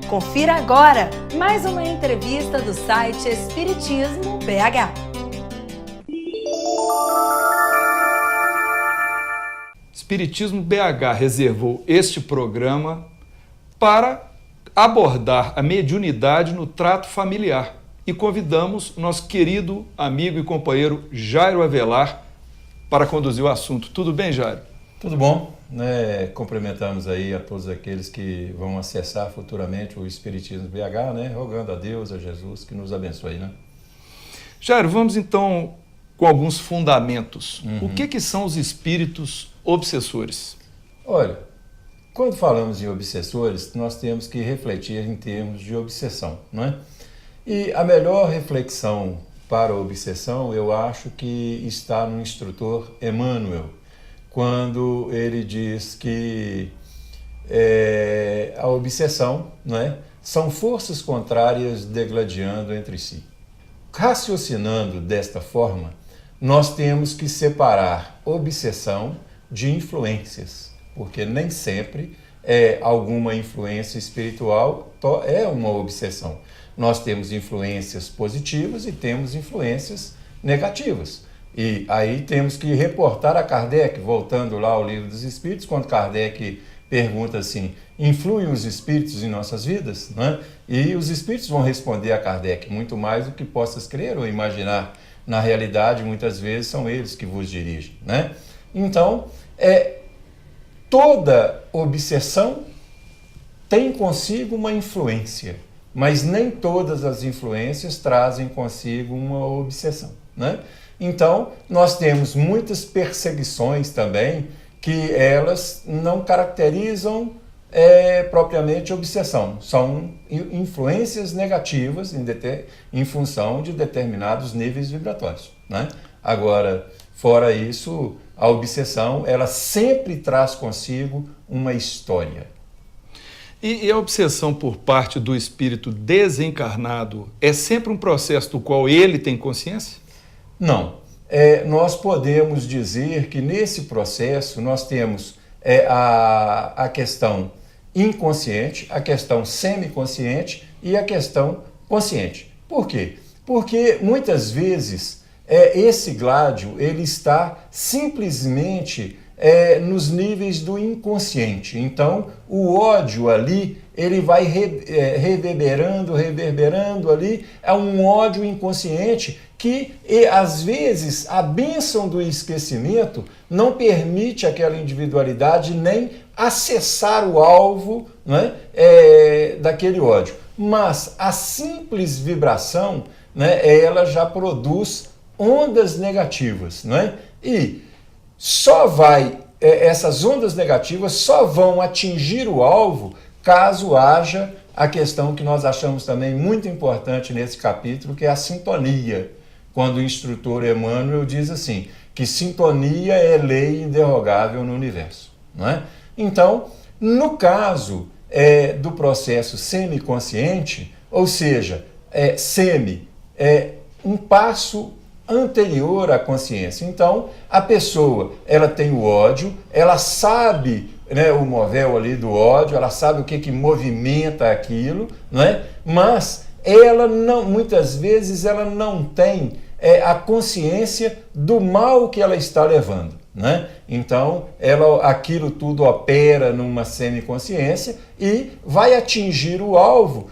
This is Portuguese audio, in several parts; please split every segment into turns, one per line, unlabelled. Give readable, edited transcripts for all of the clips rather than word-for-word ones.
Confira agora mais uma entrevista do site Espiritismo BH.
Espiritismo BH reservou este programa para abordar a mediunidade no trato familiar e convidamos nosso querido amigo e companheiro Jairo Avelar para conduzir o assunto. Tudo bem, Jairo?
Tudo bom, né? Cumprimentamos aí a todos aqueles que vão acessar futuramente o Espiritismo BH, né? Rogando a Deus, a Jesus, que nos abençoe, né?
Jairo, vamos então com alguns fundamentos. O que são os espíritos obsessores?
Olha, quando falamos em obsessores, nós temos que refletir em termos de obsessão, não é? E a melhor reflexão para a obsessão, eu acho que está no instrutor Emmanuel, quando ele diz que a obsessão, não é, são forças contrárias degladiando entre si. Raciocinando desta forma, nós temos que separar obsessão de influências, porque nem sempre alguma influência espiritual é uma obsessão. Nós temos influências positivas e temos influências negativas. E aí temos que reportar a Kardec, voltando lá ao Livro dos Espíritos, quando Kardec pergunta assim, influem os espíritos em nossas vidas? Né? E os espíritos vão responder a Kardec, muito mais do que possas crer ou imaginar. Na realidade, muitas vezes são eles que vos dirigem. Né? Então, toda obsessão tem consigo uma influência, mas nem todas as influências trazem consigo uma obsessão, né? Então, nós temos muitas perseguições também que elas não caracterizam propriamente obsessão, são influências negativas em função de determinados níveis vibratórios, né? Agora, fora isso, a obsessão ela sempre traz consigo uma história.
E a obsessão por parte do espírito desencarnado é sempre um processo do qual ele tem consciência?
Não. Nós podemos dizer que nesse processo nós temos a questão inconsciente, a questão semiconsciente e a questão consciente. Por quê? Porque muitas vezes esse gládio ele está simplesmente nos níveis do inconsciente. Então, o ódio ali, ele vai reverberando ali, é um ódio inconsciente que, às vezes, a bênção do esquecimento não permite àquela individualidade nem acessar o alvo, né, daquele ódio. Mas a simples vibração, né, ela já produz ondas negativas, né? E essas ondas negativas só vão atingir o alvo caso haja a questão que nós achamos também muito importante nesse capítulo, que é a sintonia. Quando o instrutor Emmanuel diz assim, que sintonia é lei inderrogável no universo, não é? Então, no caso do processo semiconsciente, ou seja, um passo anterior à consciência. Então, a pessoa, ela tem o ódio, ela sabe, né, o movel ali do ódio, ela sabe o que movimenta aquilo, né? Mas ela não, muitas vezes, ela não tem a consciência do mal que ela está levando, né? Então, aquilo tudo opera numa semiconsciência e vai atingir o alvo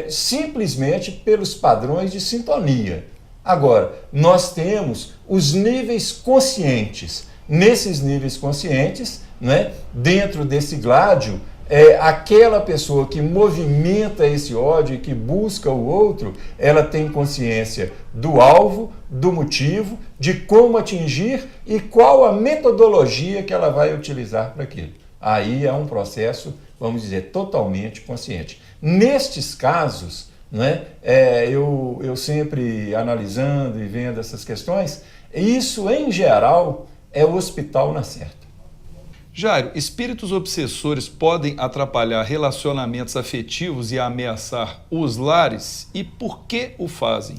simplesmente pelos padrões de sintonia. Agora, nós temos os níveis conscientes. Nesses níveis conscientes, né, dentro desse gládio, aquela pessoa que movimenta esse ódio e que busca o outro, ela tem consciência do alvo, do motivo, de como atingir e qual a metodologia que ela vai utilizar para aquilo. Aí é um processo, vamos dizer, totalmente consciente. Nestes casos, né, eu sempre analisando e vendo essas questões, isso em geral é o hospital na certa.
Jairo, espíritos obsessores podem atrapalhar relacionamentos afetivos e ameaçar os lares? E por que o fazem?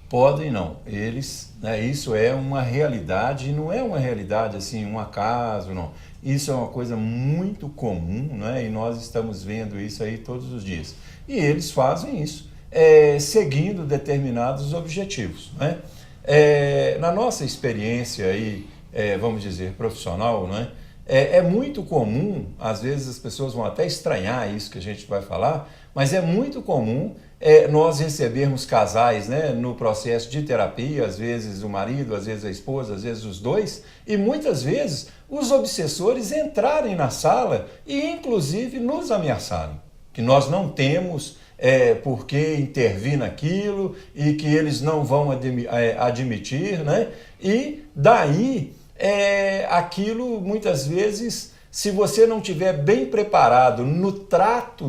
Podem não. Eles, né, isso é uma realidade, e não é uma realidade assim, um acaso, não. Isso é uma coisa muito comum, né? E nós estamos vendo isso aí todos os dias. E eles fazem isso, seguindo determinados objetivos, né? Na nossa experiência aí, vamos dizer, profissional, né? É muito comum, às vezes as pessoas vão até estranhar isso que a gente vai falar, mas é muito comum nós recebermos casais, né, no processo de terapia, às vezes o marido, às vezes a esposa, às vezes os dois, e muitas vezes os obsessores entrarem na sala e inclusive nos ameaçarem, que nós não temos por que intervir naquilo e que eles não vão admitir, né? E daí aquilo muitas vezes, se você não estiver bem preparado no trato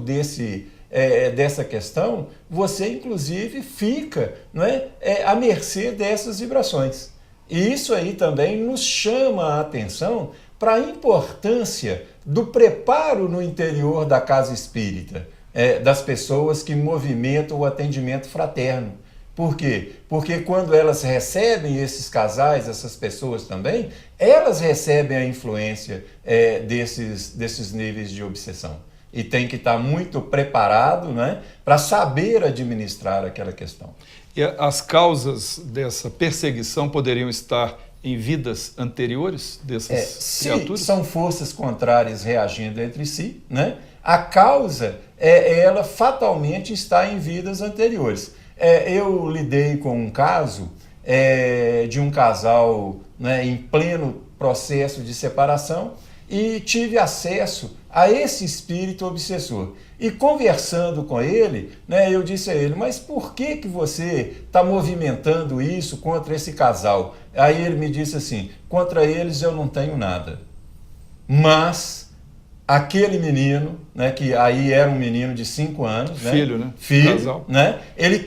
dessa questão, você inclusive fica, não é, à mercê dessas vibrações. E isso aí também nos chama a atenção para a importância do preparo no interior da casa espírita, das pessoas que movimentam o atendimento fraterno. Por quê? Porque quando elas recebem esses casais, essas pessoas também, elas recebem a influência desses níveis de obsessão. E tem que estar muito preparado, né, para saber administrar aquela questão.
E as causas dessa perseguição poderiam estar em vidas anteriores dessas criaturas?
Se são forças contrárias reagindo entre si, né, a causa ela fatalmente está em vidas anteriores. Eu lidei com um caso de um casal, né, em pleno processo de separação e tive acesso a esse espírito obsessor. E conversando com ele, né, eu disse a ele, mas por que você está movimentando isso contra esse casal? Aí ele me disse assim, contra eles eu não tenho nada. Mas aquele menino, né, que aí era um menino de 5 anos,
filho, né?
Filho,
casal.
Né? Ele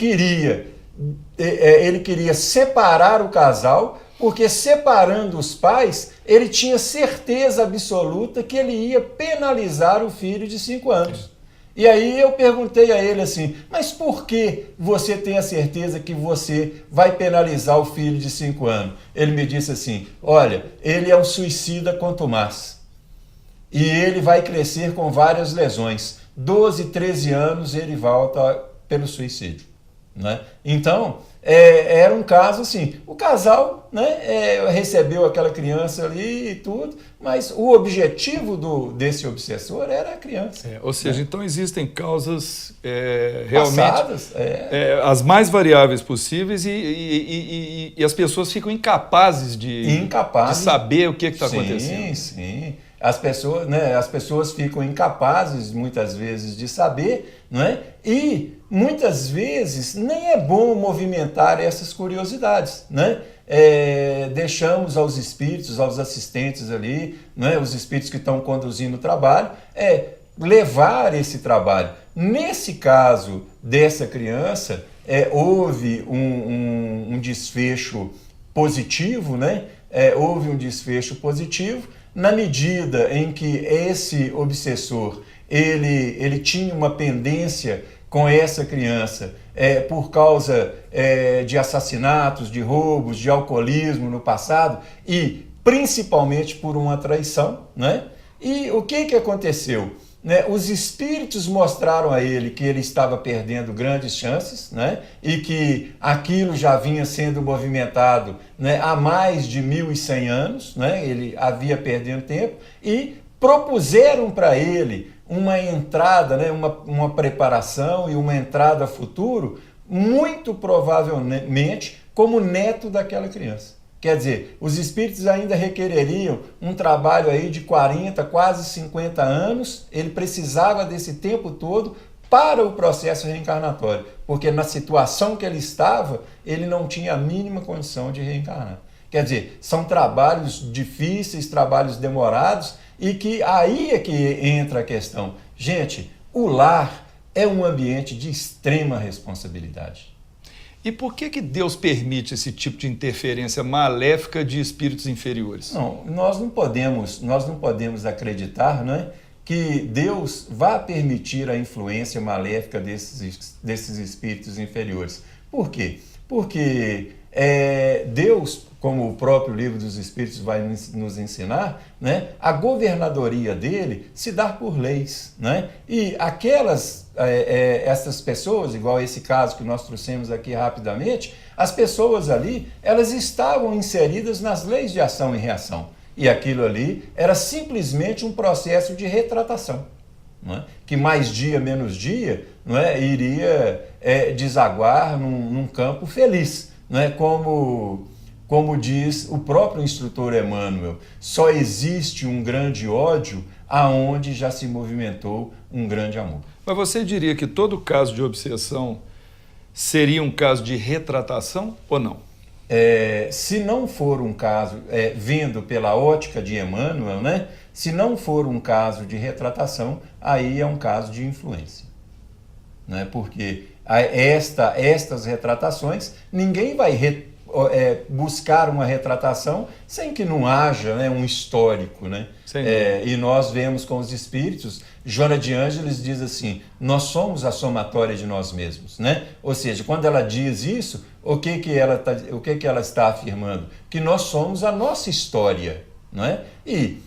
queria separar o casal, porque separando os pais, ele tinha certeza absoluta que ele ia penalizar o filho de 5 anos. E aí eu perguntei a ele assim, mas por que você tem a certeza que você vai penalizar o filho de 5 anos? Ele me disse assim, olha, ele é um suicida contumaz. E ele vai crescer com várias lesões. 12, 13 anos ele volta pelo suicídio. Né? Então, era um caso assim, o casal, né, recebeu aquela criança ali e tudo, mas o objetivo desse obsessor era a criança.
Ou seja, então existem causas realmente
passadas,
as mais variáveis possíveis e as pessoas ficam incapazes de saber o que está acontecendo.
Sim. As pessoas ficam incapazes, muitas vezes, de saber, não é? E, muitas vezes, nem é bom movimentar essas curiosidades, né? Deixamos aos espíritos, aos assistentes ali, né? Os espíritos que estão conduzindo o trabalho, levar esse trabalho. Nesse caso dessa criança, houve um desfecho positivo, né? Houve um desfecho positivo, na medida em que esse obsessor ele tinha uma pendência com essa criança por causa de assassinatos, de roubos, de alcoolismo no passado e principalmente por uma traição, né? E o que aconteceu? Né? Os espíritos mostraram a ele que ele estava perdendo grandes chances, né? E que aquilo já vinha sendo movimentado, né, há mais de 1.100 anos, né? Ele havia perdendo tempo e propuseram para ele uma entrada, né, uma preparação e uma entrada a futuro, muito provavelmente como neto daquela criança. Quer dizer, os espíritos ainda requereriam um trabalho aí de 40, quase 50 anos, ele precisava desse tempo todo para o processo reencarnatório, porque na situação que ele estava, ele não tinha a mínima condição de reencarnar. Quer dizer, são trabalhos difíceis, trabalhos demorados, e que aí é que entra a questão. Gente, o lar é um ambiente de extrema responsabilidade.
E por que Deus permite esse tipo de interferência maléfica de espíritos inferiores?
Não, nós não podemos acreditar, né, que Deus vá permitir a influência maléfica desses espíritos inferiores. Por quê? Porque Deus, como o próprio Livro dos Espíritos vai nos ensinar, né, a governadoria dele se dá por leis, né? E essas pessoas, igual esse caso que nós trouxemos aqui rapidamente, as pessoas ali, elas estavam inseridas nas leis de ação e reação. E aquilo ali era simplesmente um processo de retratação, não é? Que mais dia, menos dia, não é? Iria desaguar num campo feliz, não é? Como diz o próprio instrutor Emmanuel, só existe um grande ódio aonde já se movimentou um grande amor.
Mas você diria que todo caso de obsessão seria um caso de retratação ou não?
Se não for um caso, vendo pela ótica de Emmanuel, né? Se não for um caso de retratação, aí é um caso de influência, né? Porque estas retratações, ninguém vai buscar uma retratação sem que não haja, né, um histórico, né? E nós vemos com os espíritos, Joana de Ângeles diz assim, nós somos a somatória de nós mesmos, né? Ou seja, quando ela diz isso, o que ela está afirmando? Que nós somos a nossa história, não é? E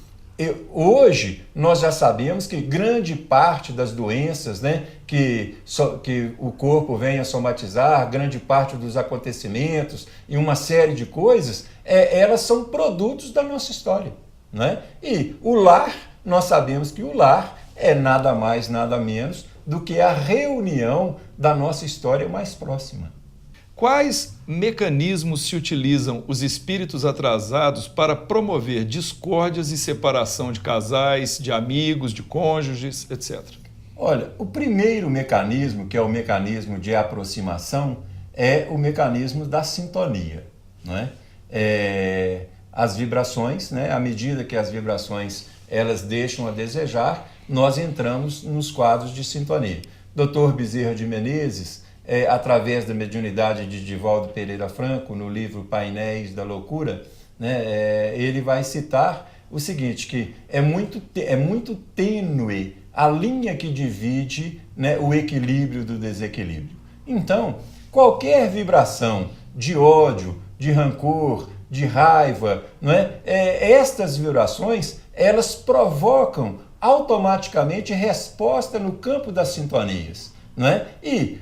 hoje nós já sabemos que grande parte das doenças, né, que o corpo vem a somatizar, grande parte dos acontecimentos e uma série de coisas, elas são produtos da nossa história, né? E o lar, nós sabemos que o lar é nada mais, nada menos do que a reunião da nossa história mais próxima.
Quais mecanismos se utilizam os espíritos atrasados para promover discórdias e separação de casais, de amigos, de cônjuges, etc.?
Olha, o primeiro mecanismo, que é o mecanismo de aproximação, é o mecanismo da sintonia, não é? As vibrações, né? À medida que as vibrações elas deixam a desejar, nós entramos nos quadros de sintonia. Dr. Bezerra de Menezes, através da mediunidade de Divaldo Pereira Franco, no livro Painéis da Loucura, né, ele vai citar o seguinte, que é muito tênue a linha que divide, né, o equilíbrio do desequilíbrio. Então, qualquer vibração de ódio, de rancor, de raiva, não é? Estas vibrações, elas provocam automaticamente resposta no campo das sintonias, não é? E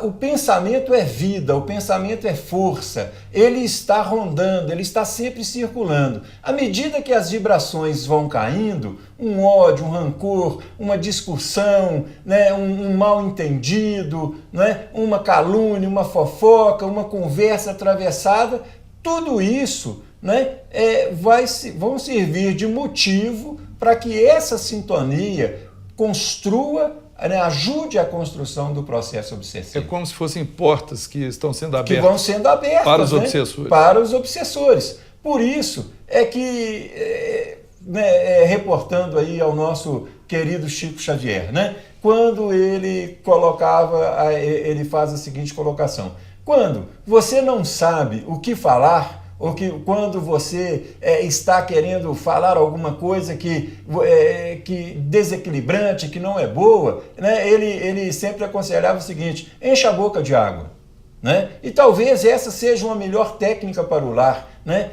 o pensamento é vida, o pensamento é força, ele está rondando, ele está sempre circulando. À medida que as vibrações vão caindo, um ódio, um rancor, uma discussão, né, um mal-entendido, né, uma calúnia, uma fofoca, uma conversa atravessada, tudo isso, né, vão servir de motivo para que essa sintonia construa, né, ajude a construção do processo obsessivo.
É como se fossem portas que estão sendo abertas.
Que vão sendo abertas
para os,
né,
obsessores.
Para os obsessores. Por isso é que, reportando aí ao nosso querido Chico Xavier, né, quando ele ele faz a seguinte colocação. Quando você não sabe o que falar, ou que quando você está querendo falar alguma coisa que desequilibrante, que não é boa, né, ele sempre aconselhava o seguinte, encha a boca de água, né? E talvez essa seja uma melhor técnica para o lar, né?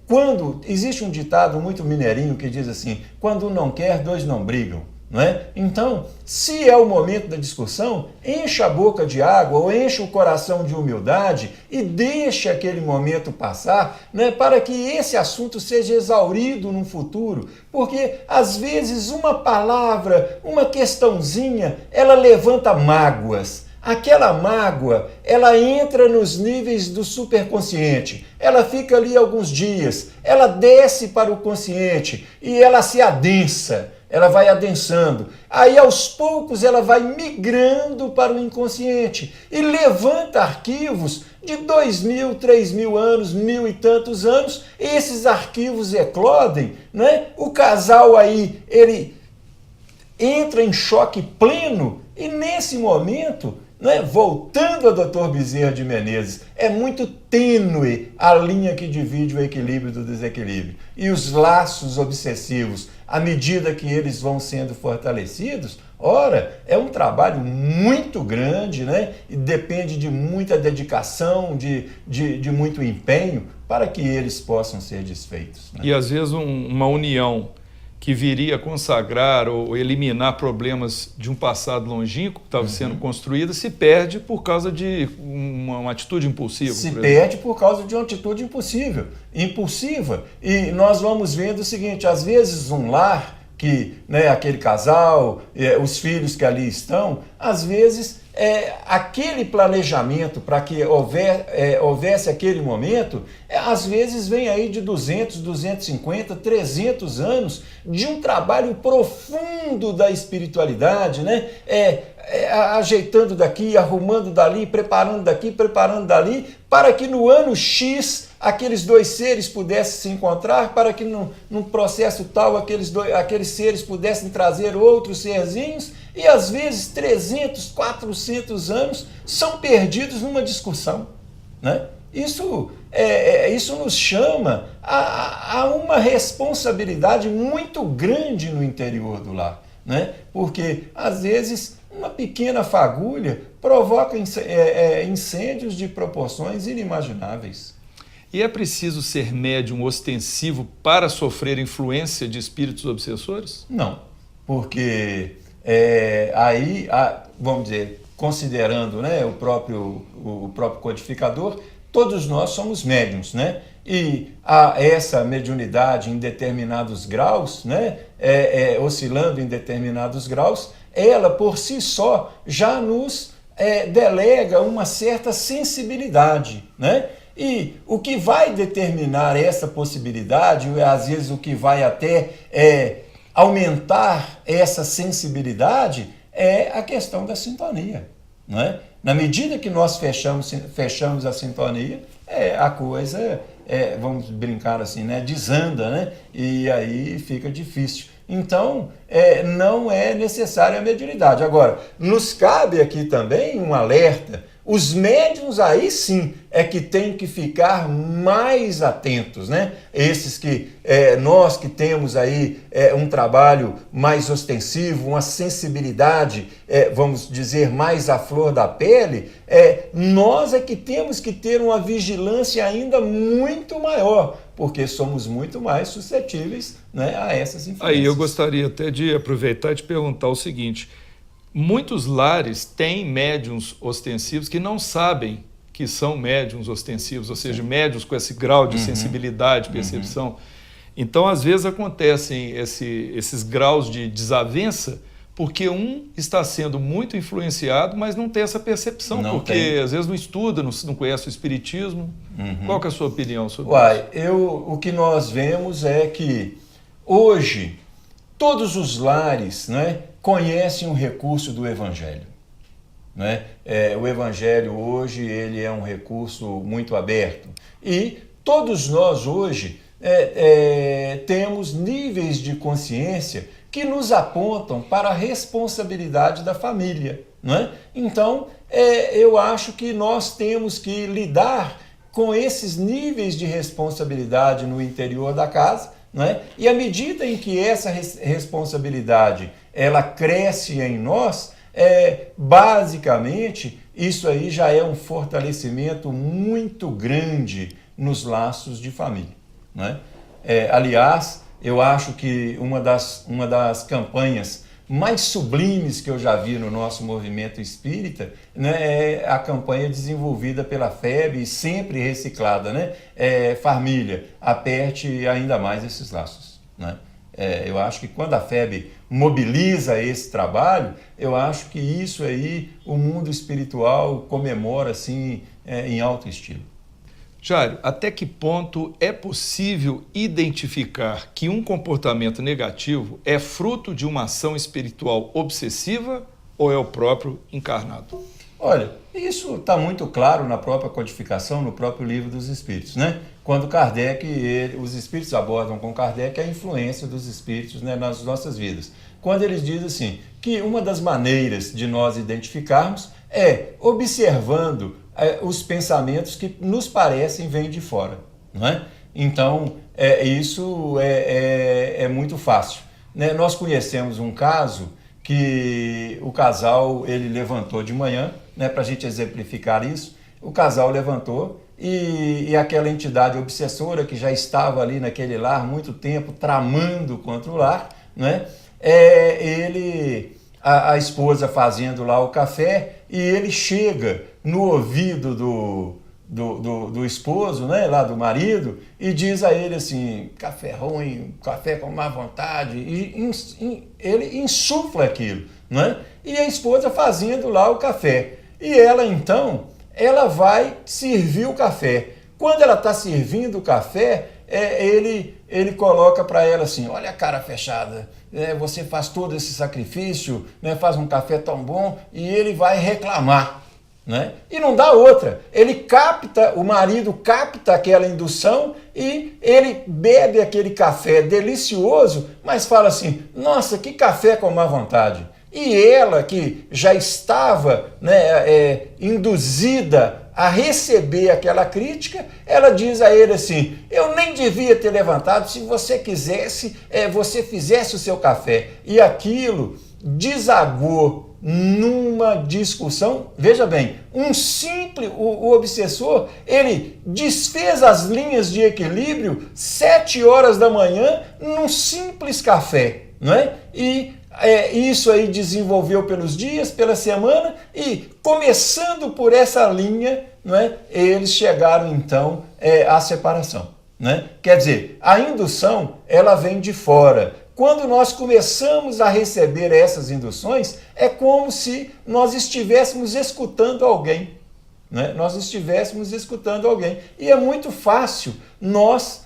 Quando existe um ditado muito mineirinho que diz assim, quando um não quer, dois não brigam. Não é? Então, se é o momento da discussão, encha a boca de água ou encha o coração de humildade e deixa aquele momento passar, né, para que esse assunto seja exaurido no futuro, porque às vezes uma palavra, uma questãozinha, ela levanta mágoas. Aquela mágoa, ela entra nos níveis do superconsciente, ela fica ali alguns dias, ela desce para o consciente e ela se adensa. Ela vai adensando. Aí, aos poucos, ela vai migrando para o inconsciente e levanta arquivos de 2.000, 3.000 anos, 1.000 e tantos anos. Esses arquivos eclodem, né? O casal aí, ele entra em choque pleno e, nesse momento, né, voltando a Dr. Bezerra de Menezes, é muito tênue a linha que divide o equilíbrio do desequilíbrio. E os laços obsessivos, à medida que eles vão sendo fortalecidos, Ora, é um trabalho muito grande, né? E depende de muita dedicação, de muito empenho para que eles possam ser desfeitos, né?
E às vezes uma união que viria a consagrar ou eliminar problemas de um passado longínquo que estava sendo construído se perde por causa de uma atitude impulsiva.
Se perde por causa de uma atitude impulsiva. E nós vamos vendo o seguinte, às vezes um lar que, né, aquele casal, os filhos que ali estão, às vezes aquele planejamento para que houvesse aquele momento, às vezes vem aí de 200, 250, 300 anos de um trabalho profundo da espiritualidade, né? Ajeitando daqui, arrumando dali, preparando daqui, preparando dali, para que no ano X aqueles dois seres pudessem se encontrar, para que num processo tal aqueles seres pudessem trazer outros serzinhos, e às vezes 300, 400 anos são perdidos numa discussão, né? Isso nos chama a uma responsabilidade muito grande no interior do lar, né? Porque às vezes uma pequena fagulha provoca incêndios de proporções inimagináveis.
E é preciso ser médium ostensivo para sofrer influência de espíritos obsessores?
Não, porque vamos dizer, considerando, né, o próprio codificador, todos nós somos médiums, né? E essa mediunidade em determinados graus, né, oscilando em determinados graus, ela por si só já nos delega uma certa sensibilidade, né? E o que vai determinar essa possibilidade, às vezes o que vai até aumentar essa sensibilidade, é a questão da sintonia, não é? Na medida que nós fechamos a sintonia, a coisa, vamos brincar assim, né, desanda, né? E aí fica difícil. Então, não é necessária a mediunidade. Agora, nos cabe aqui também um alerta. Os médiuns aí sim é que tem que ficar mais atentos, né? Esses que nós que temos aí um trabalho mais ostensivo, uma sensibilidade, vamos dizer, mais à flor da pele, nós é que temos que ter uma vigilância ainda muito maior, porque somos muito mais suscetíveis, né, a essas influências.
Aí eu gostaria até de aproveitar e te perguntar o seguinte: muitos lares têm médiuns ostensivos que não sabem que são médiuns ostensivos, ou seja, médiuns com esse grau de sensibilidade, percepção. Então, às vezes, acontecem esses graus de desavença porque um está sendo muito influenciado, mas não tem essa percepção, porque às vezes não estuda, não conhece o espiritismo. Qual que é a sua opinião sobre isso?
O que nós vemos é que hoje todos os lares, né, conhecem o recurso do Evangelho, né? O Evangelho hoje ele é um recurso muito aberto e todos nós hoje temos níveis de consciência que nos apontam para a responsabilidade da família, não é? Então, eu acho que nós temos que lidar com esses níveis de responsabilidade no interior da casa, não é? E à medida em que essa responsabilidade ela cresce em nós, basicamente, isso aí já é um fortalecimento muito grande nos laços de família, não é? Aliás, eu acho que uma das campanhas mais sublimes que eu já vi no nosso movimento espírita, né, é a campanha desenvolvida pela FEB e sempre reciclada, né? Família, aperte ainda mais esses laços, né? Eu acho que quando a FEB mobiliza esse trabalho, eu acho que isso aí o mundo espiritual comemora assim, em alto estilo.
Jário, até que ponto é possível identificar que um comportamento negativo é fruto de uma ação espiritual obsessiva ou é o próprio encarnado?
Olha, isso está muito claro na própria codificação, no próprio Livro dos Espíritos, né? Quando Kardec, os Espíritos abordam com Kardec a influência dos Espíritos, né, nas nossas vidas. Quando eles dizem assim, que uma das maneiras de nós identificarmos é observando os pensamentos que nos parecem vêm de fora, não é? Então, isso é muito fácil, né? Nós conhecemos um caso que o casal, ele levantou de manhã, né, para a gente exemplificar isso, o casal levantou e aquela entidade obsessora que já estava ali naquele lar há muito tempo, tramando contra o lar, né, a esposa fazendo lá o café, e ele chega no ouvido do esposo, né, lá do marido, e diz a ele assim, café ruim, café com má vontade, e ele insufla aquilo, né? E a esposa fazendo lá o café. E ela então, ela vai servir o café. Quando ela está servindo o café, ele coloca para ela assim, olha a cara fechada, você faz todo esse sacrifício, né, faz um café tão bom, e ele vai reclamar. Né? E não dá outra. O marido capta aquela indução e ele bebe aquele café delicioso, mas fala assim, nossa, que café com má vontade. E ela, que já estava, né, induzida a receber aquela crítica, ela diz a ele assim, eu nem devia ter levantado, se você quisesse, você fizesse o seu café. E aquilo desagou numa discussão, veja bem, o obsessor, ele desfez as linhas de equilíbrio 7 horas da manhã num simples café, não é? E isso aí desenvolveu pelos dias, pela semana, e começando por essa linha, não é? Eles chegaram então à separação, né? Quer dizer, a indução, ela vem de fora. Quando nós começamos a receber essas induções, é como se nós estivéssemos escutando alguém, né? Nós estivéssemos escutando alguém. E é muito fácil nós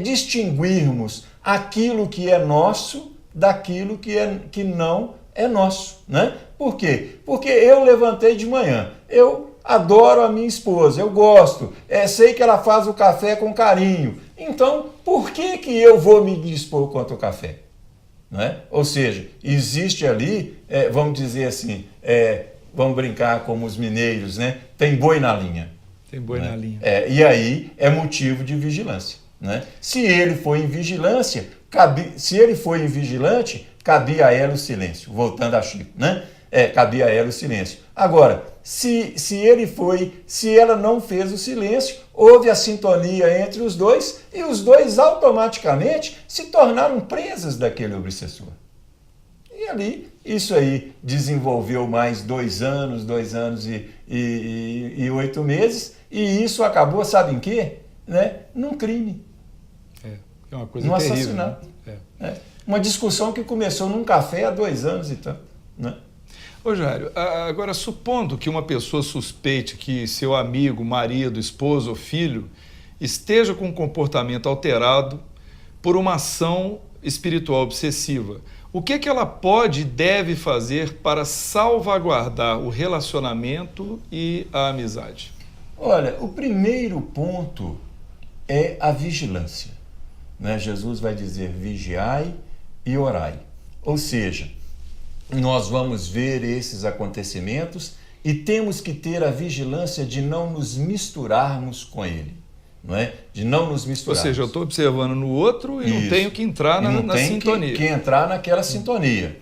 distinguirmos aquilo que é nosso daquilo que não é nosso, né? Por quê? Porque eu levantei de manhã, eu adoro a minha esposa, eu gosto, sei que ela faz o café com carinho, então por que eu vou me dispor contra o café? Né? Ou seja, existe ali, vamos dizer assim, vamos brincar como os mineiros, né? Tem boi na linha.
Tem boi, né, na linha.
E aí é motivo de vigilância. Né? Se ele for em vigilância, cabia a ela o silêncio. Voltando a Chico, né? Cabia a ela o silêncio. Agora, se ela não fez o silêncio, houve a sintonia entre os dois e os dois automaticamente se tornaram presas daquele obsessor. E ali, isso aí desenvolveu mais 2 anos e 8 meses, e isso acabou, sabe em quê? Né? Num crime.
É uma coisa
num
terrível.
Assassinato.
Né?
Uma discussão que começou num café há 2 anos e tanto. Né?
Ô Jairo, agora supondo que uma pessoa suspeite que seu amigo, marido, esposo ou filho esteja com um comportamento alterado por uma ação espiritual obsessiva, o que ela pode e deve fazer para salvaguardar o relacionamento e a amizade?
Olha, o primeiro ponto é a vigilância. Né? Jesus vai dizer vigiai e orai. Ou seja, nós vamos ver esses acontecimentos e temos que ter a vigilância de não nos misturarmos com ele. Não é? De não nos misturarmos.
Ou seja, eu estou observando no outro e não tenho que entrar na sintonia.
Que entrar naquela sintonia.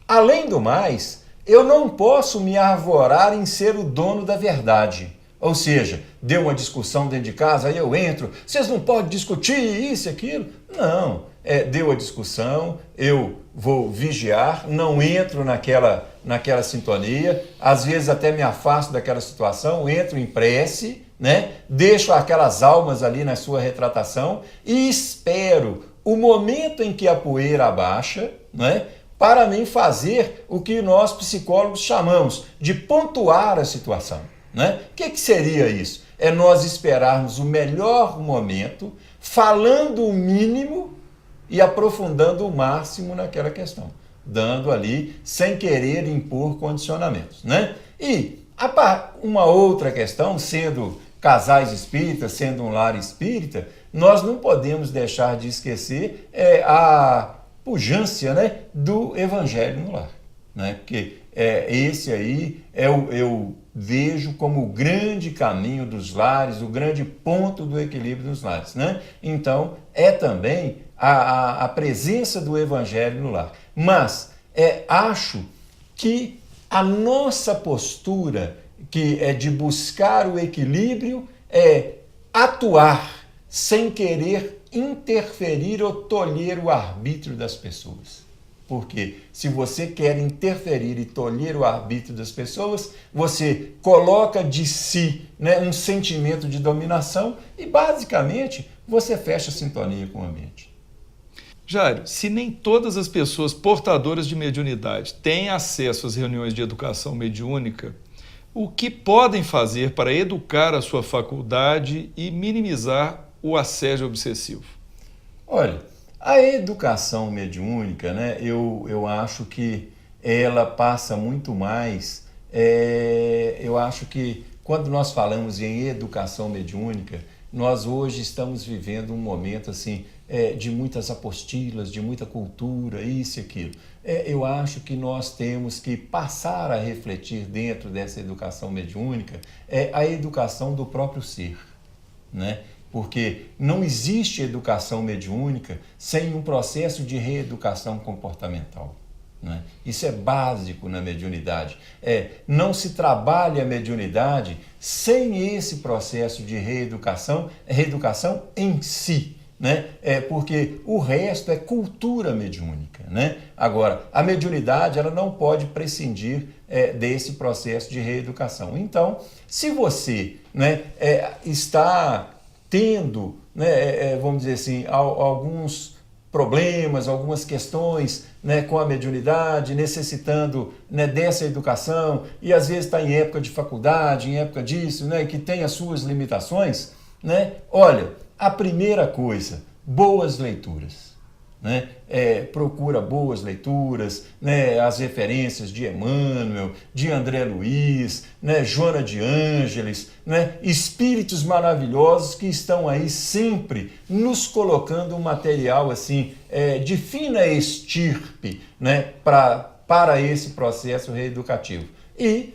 Além do mais, eu não posso me arvorar em ser o dono da verdade. Ou seja, deu uma discussão dentro de casa, aí eu entro, vocês não podem discutir isso e aquilo. Não, deu a discussão, eu vou vigiar, não entro naquela sintonia, às vezes até me afasto daquela situação, entro em prece, né? Deixo aquelas almas ali na sua retratação e espero o momento em que a poeira abaixa, né? Para mim fazer o que nós psicólogos chamamos de pontuar a situação. Né? O que seria isso? É nós esperarmos o melhor momento, falando o mínimo e aprofundando o máximo naquela questão, dando ali sem querer impor condicionamentos. Né? E uma outra questão, sendo casais espíritas, sendo um lar espírita, nós não podemos deixar de esquecer a pujança, né, do evangelho no lar. Né? Porque esse aí eu vejo como o grande caminho dos lares, o grande ponto do equilíbrio dos lares. Né? Então, também a presença do evangelho no lar. Mas acho que a nossa postura, que é de buscar o equilíbrio, é atuar sem querer interferir ou tolher o arbítrio das pessoas. Porque se você quer interferir e tolher o arbítrio das pessoas, você coloca de si, né, um sentimento de dominação e, basicamente, você fecha a sintonia com o ambiente.
Jairo, se nem todas as pessoas portadoras de mediunidade têm acesso às reuniões de educação mediúnica, o que podem fazer para educar a sua faculdade e minimizar o assédio obsessivo?
Olha, a educação mediúnica, né, eu acho que ela passa muito mais. Eu acho que quando nós falamos em educação mediúnica, nós hoje estamos vivendo um momento assim, de muitas apostilas, de muita cultura, isso e aquilo. Eu acho que nós temos que passar a refletir dentro dessa educação mediúnica a educação do próprio ser, né? Porque não existe educação mediúnica sem um processo de reeducação comportamental, né? Isso é básico na mediunidade. Não se trabalha a mediunidade sem esse processo de reeducação em si, né? Porque o resto é cultura mediúnica, né? Agora, a mediunidade ela não pode prescindir desse processo de reeducação. Então, se você, né, está tendo, né, vamos dizer assim, alguns problemas, algumas questões, né, com a mediunidade, necessitando, né, dessa educação, e às vezes está em época de faculdade, em época disso, né, que tem as suas limitações, né? Olha, a primeira coisa, boas leituras, né? Procura boas leituras, né? As referências de Emmanuel, de André Luiz, né? Joana de Ângeles, né? Espíritos maravilhosos que estão aí sempre nos colocando um material assim, de fina estirpe, né? Para esse processo reeducativo. E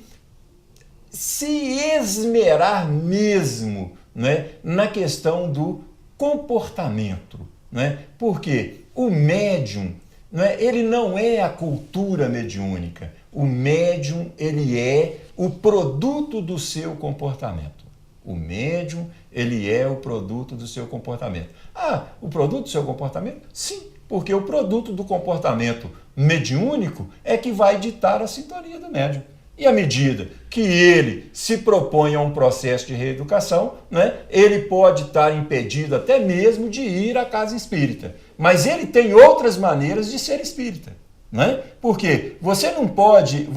se esmerar mesmo, né, na questão do comportamento, né? Porque o médium, né, ele não é a cultura mediúnica. O médium, ele é o produto do seu comportamento. O médium, ele é o produto do seu comportamento. Ah, o produto do seu comportamento? Sim, porque o produto do comportamento mediúnico é que vai ditar a sintonia do médium. E à medida que ele se propõe a um processo de reeducação, né, ele pode estar impedido até mesmo de ir à casa espírita. Mas ele tem outras maneiras de ser espírita, né? Porque você não pode,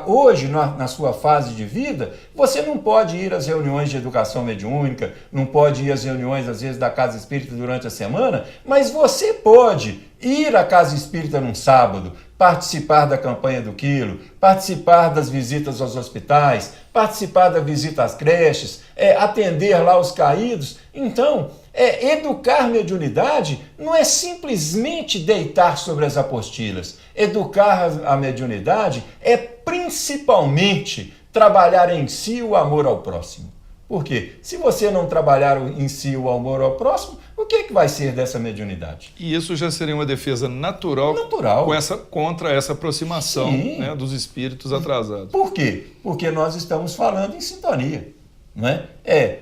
hoje na sua fase de vida, você não pode ir às reuniões de educação mediúnica, não pode ir às reuniões às vezes da casa espírita durante a semana, mas você pode ir à casa espírita num sábado, participar da campanha do quilo, participar das visitas aos hospitais, participar da visita às creches, atender lá os caídos. Então, educar mediunidade não é simplesmente deitar sobre as apostilas. Educar a mediunidade é principalmente trabalhar em si o amor ao próximo. Por quê? Se você não trabalhar em si o amor ao próximo, o que vai ser dessa mediunidade?
E isso já seria uma defesa natural. Contra essa aproximação, né, dos espíritos atrasados.
Por quê? Porque nós estamos falando em sintonia. Né?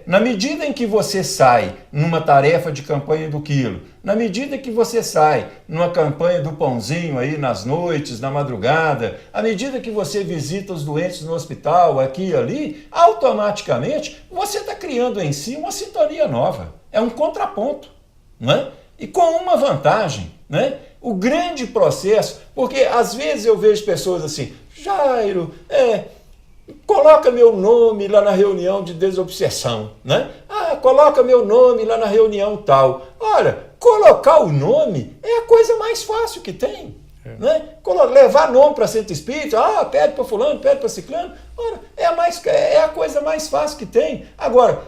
Na medida em que você sai numa tarefa de campanha do quilo, na medida que você sai numa campanha do pãozinho aí nas noites, na madrugada, à medida que você visita os doentes no hospital, aqui e ali, automaticamente você está criando em si uma sintonia nova. É um contraponto, né? E com uma vantagem, né? O grande processo, porque às vezes eu vejo pessoas assim, Jairo, coloca meu nome lá na reunião de desobsessão, né? Coloca meu nome lá na reunião tal. Olha, colocar o nome é a coisa mais fácil que tem. Né? Levar nome para centro espírita, pede para fulano, pede para ciclano, ora, é a coisa mais fácil que tem. Agora,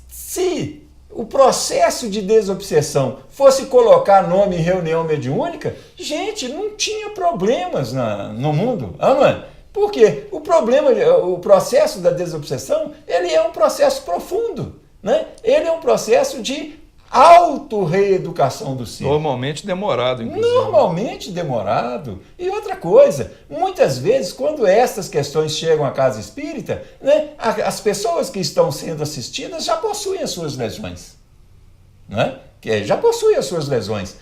se o processo de desobsessão fosse colocar nome em reunião mediúnica, gente, não tinha problemas no mundo, não é? Porque o processo da desobsessão, ele é um processo profundo, né? Ele é um processo de auto-reeducação do ser.
Normalmente demorado, inclusive.
Normalmente demorado. E outra coisa, muitas vezes, quando essas questões chegam à casa espírita, né, as pessoas que estão sendo assistidas já possuem as suas lesões. Né? Já possuem as suas lesões.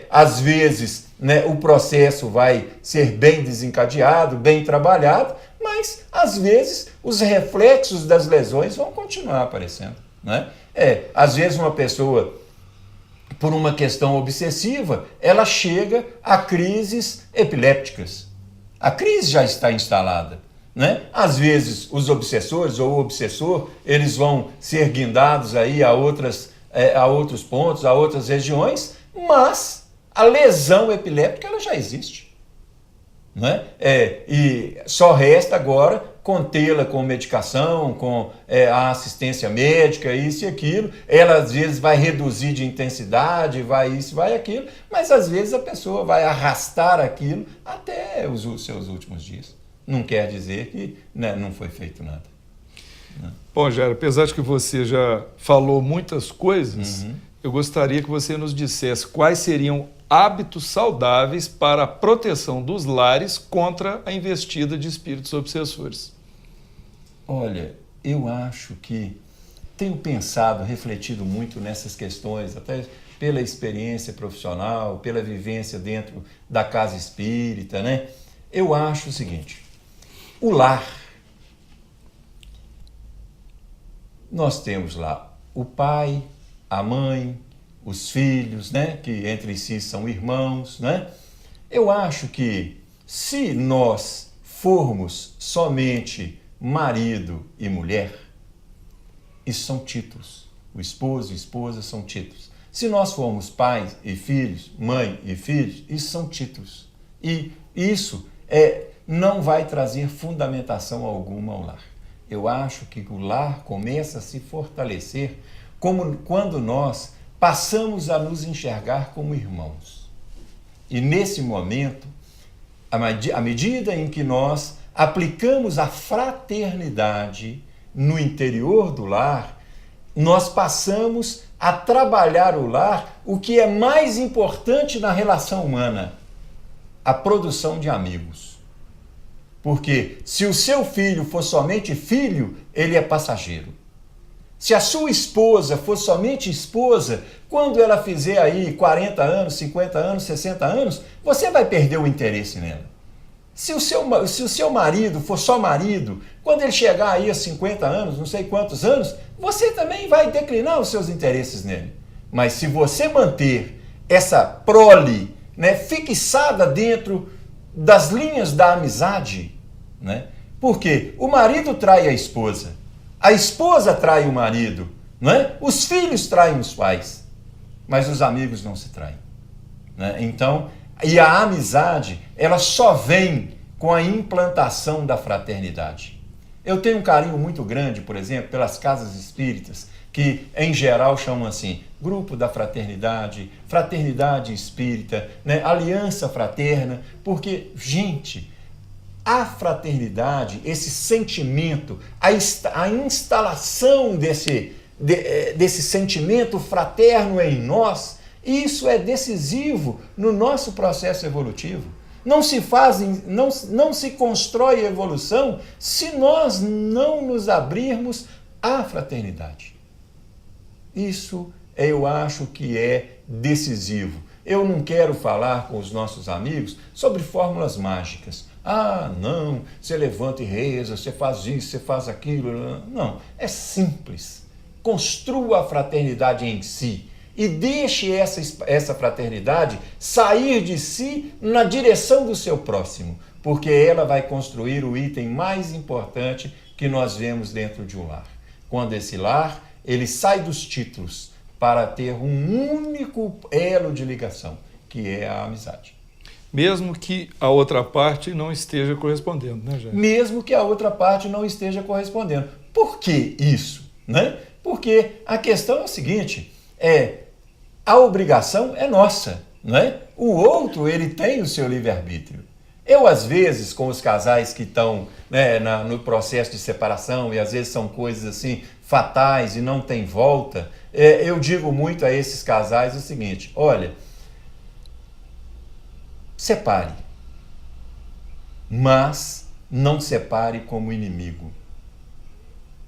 Às vezes, né, o processo vai ser bem desencadeado, bem trabalhado, mas às vezes os reflexos das lesões vão continuar aparecendo. Né? Às vezes uma pessoa, por uma questão obsessiva, ela chega a crises epilépticas. A crise já está instalada. Né? Às vezes os obsessores ou o obsessor, eles vão ser guindados aí a outros pontos, a outras regiões, mas a lesão epiléptica ela já existe. Né? E só resta agora contê-la com medicação, com a assistência médica, isso e aquilo. Ela às vezes vai reduzir de intensidade, vai isso, vai aquilo, mas às vezes a pessoa vai arrastar aquilo até os seus últimos dias. Não quer dizer que, né, não foi feito nada.
Bom, Jairo, apesar de que você já falou muitas coisas, eu gostaria que você nos dissesse quais seriam hábitos saudáveis para a proteção dos lares contra a investida de espíritos obsessores.
Olha, eu acho que tenho pensado, refletido muito nessas questões, até pela experiência profissional, pela vivência dentro da casa espírita, né? Eu acho o seguinte, o lar, nós temos lá o pai, a mãe, os filhos, né, que entre si são irmãos, né? Eu acho que se nós formos somente marido e mulher, isso são títulos. O esposo e esposa são títulos. Se nós formos pais e filhos, mãe e filhos, isso são títulos. E isso não vai trazer fundamentação alguma ao lar. Eu acho que o lar começa a se fortalecer quando nós passamos a nos enxergar como irmãos. E nesse momento, à medida em que nós aplicamos a fraternidade no interior do lar, nós passamos a trabalhar o lar, o que é mais importante na relação humana, a produção de amigos. Porque se o seu filho for somente filho, ele é passageiro. Se a sua esposa for somente esposa, quando ela fizer aí 40 anos, 50 anos, 60 anos, você vai perder o interesse nela. Se o seu marido for só marido, quando ele chegar aí a 50 anos, não sei quantos anos, você também vai declinar os seus interesses nele. Mas se você manter essa prole, né, fixada dentro das linhas da amizade, né, porque o marido trai a esposa trai o marido, não é? Os filhos traem os pais, mas os amigos não se traem. Né? Então, e a amizade, ela só vem com a implantação da fraternidade. Eu tenho um carinho muito grande, por exemplo, pelas casas espíritas, que em geral chamam assim, grupo da fraternidade, fraternidade espírita, né? Aliança fraterna, porque, gente, a fraternidade, esse sentimento, a instalação desse sentimento fraterno em nós, isso é decisivo no nosso processo evolutivo. Não se constrói evolução se nós não nos abrirmos à fraternidade. Isso eu acho que é decisivo. Eu não quero falar com os nossos amigos sobre fórmulas mágicas. Ah, não, você levanta e reza, você faz isso, você faz aquilo. Não, é simples. Construa a fraternidade em si e deixe essa fraternidade sair de si na direção do seu próximo, porque ela vai construir o item mais importante que nós vemos dentro de um lar. Quando esse lar, ele sai dos títulos para ter um único elo de ligação, que é a amizade.
Mesmo que a outra parte não esteja correspondendo, né, Jair?
Mesmo que a outra parte não esteja correspondendo. Por que isso? Né? Porque a questão é o seguinte, a obrigação é nossa, né? O outro, ele tem o seu livre-arbítrio. Eu, às vezes, com os casais que estão, né, no processo de separação, e às vezes são coisas assim fatais e não tem volta, eu digo muito a esses casais o seguinte: olha, separe, mas não separe como inimigo,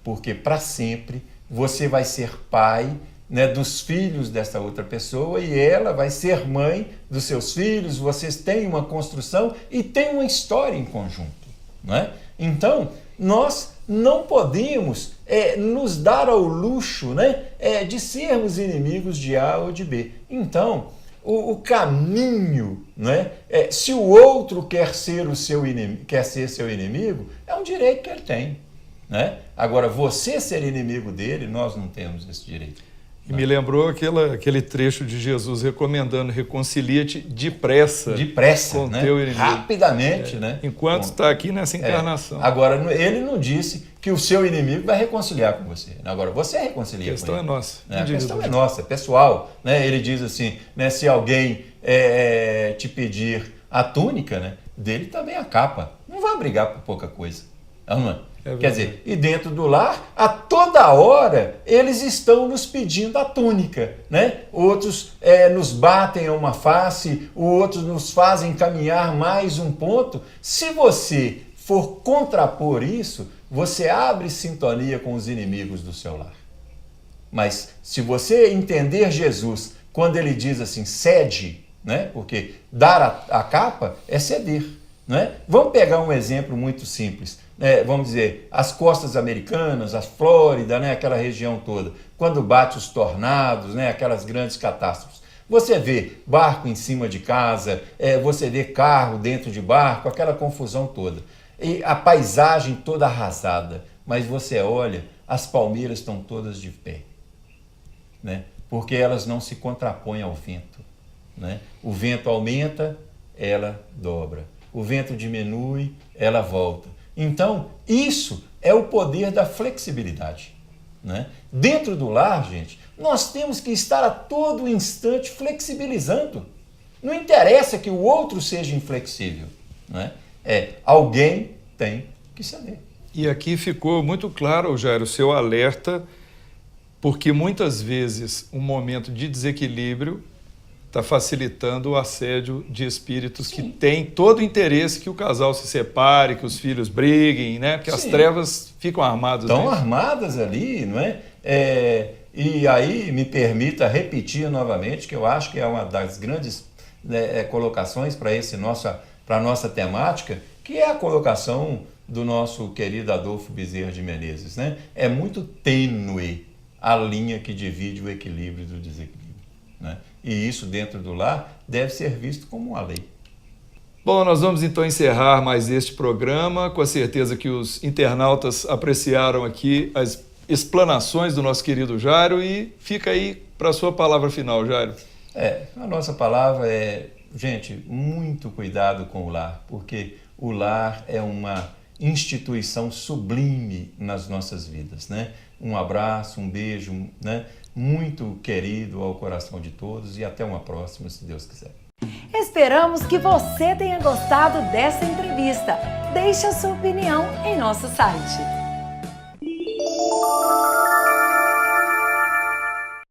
porque para sempre você vai ser pai, né, dos filhos dessa outra pessoa e ela vai ser mãe dos seus filhos. Vocês têm uma construção e têm uma história em conjunto, não é? Então, nós não podemos nos dar ao luxo, né, de sermos inimigos de A ou de B. Então, o caminho, né, se o outro quer ser seu inimigo, é um direito que ele tem, né? Agora, você ser inimigo dele, nós não temos esse direito.
E me lembrou aquele trecho de Jesus recomendando: reconcilia-te depressa com
né?
teu inimigo.
Rapidamente, né?
Enquanto está aqui nessa encarnação.
Agora, ele não disse que o seu inimigo vai reconciliar com você. Agora, você reconcilia com ele.
A questão é nossa.
Né? A questão é nossa, é pessoal. Né? Ele diz assim, né, se alguém te pedir a túnica, né, dele também a capa. Não vai brigar por pouca coisa. Não é? Quer dizer, e dentro do lar, a toda hora, eles estão nos pedindo a túnica, né? Outros nos batem a uma face, outros nos fazem caminhar mais um ponto. Se você for contrapor isso, você abre sintonia com os inimigos do seu lar. Mas se você entender Jesus, quando ele diz assim, cede, né? Porque dar a capa é ceder, né? Vamos pegar um exemplo muito simples. Vamos dizer, as costas americanas, a Flórida, né, aquela região toda, quando bate os tornados, né, aquelas grandes catástrofes, você vê barco em cima de casa, você vê carro dentro de barco, aquela confusão toda, e a paisagem toda arrasada, mas você olha, as palmeiras estão todas de pé, né, porque elas não se contrapõem ao vento, né? O vento aumenta, ela dobra, o vento diminui, ela volta. Então, isso é o poder da flexibilidade, né? Dentro do lar, gente, nós temos que estar a todo instante flexibilizando. Não interessa que o outro seja inflexível, né? Alguém tem que ceder.
E aqui ficou muito claro, Jairo, o seu alerta, porque muitas vezes um momento de desequilíbrio está facilitando o assédio de espíritos que têm todo o interesse que o casal se separe, que os filhos briguem, né? Porque as trevas ficam armadas.
Estão armadas ali, não é? E aí me permita repetir novamente, que eu acho que é uma das grandes colocações para a nossa temática, que é a colocação do nosso querido Adolfo Bezerra de Menezes, né? É muito tênue a linha que divide o equilíbrio do desequilíbrio, né? E isso dentro do lar deve ser visto como uma lei.
Bom, nós vamos então encerrar mais este programa, com a certeza que os internautas apreciaram aqui as explanações do nosso querido Jairo, e fica aí para a sua palavra final, Jairo.
A nossa palavra é, gente, muito cuidado com o lar, porque o lar é uma instituição sublime nas nossas vidas, né? Um abraço, um beijo, né? Muito querido ao coração de todos, e até uma próxima, se Deus quiser.
Esperamos que você tenha gostado dessa entrevista. Deixe a sua opinião em nosso site.